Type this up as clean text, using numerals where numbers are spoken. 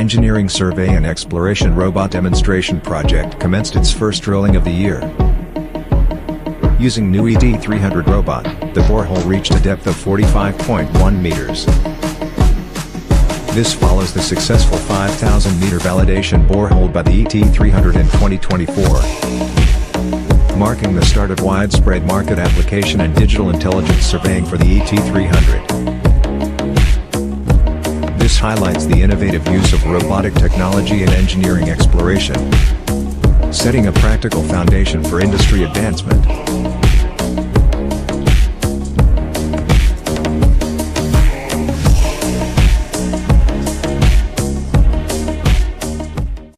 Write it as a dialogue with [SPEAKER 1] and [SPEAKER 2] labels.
[SPEAKER 1] Engineering Survey and Exploration Robot Demonstration Project commenced its first drilling of the year. Using new ED300 robot, the borehole reached a depth of 45.1 meters. This follows the successful 5,000-meter validation borehole by the ET300 in 2024, marking the start of widespread market application and digital intelligence surveying for the ET300. This highlights the innovative use of robotic technology in engineering exploration, setting a practical foundation for industry advancement.